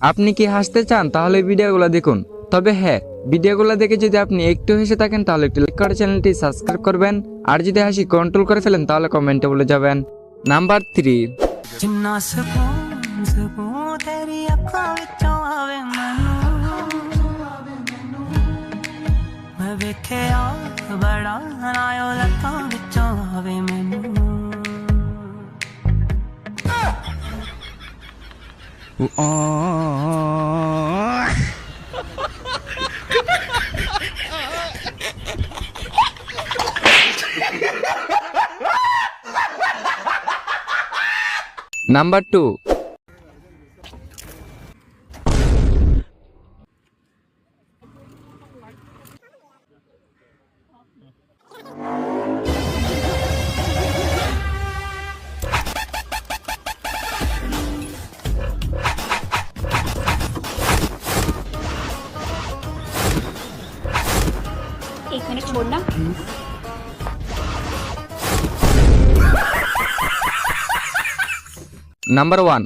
আপনি কি হাসতে চান তাহলে ভিডিওগুলো দেখুন। তবে হ্যাঁ, ভিডিওগুলো দেখে যদি আপনি একটু হেসে থাকেন তাহলে একটু লাইক করে চ্যানেলটি সাবস্ক্রাইব করবেন। আর যদি হাসি কন্ট্রোল করে ফেলেন তাহলে কমেন্টে বলে যাবেন। নাম্বার 3। जिन्ना सकून सकून तेरी अखां विचों आवे मैनू मैं वेखिया बड़ा नायो लतां विचों आवे मैनू নাম্বার 2। एक मिनट छोड़ना। নাম্বার 1।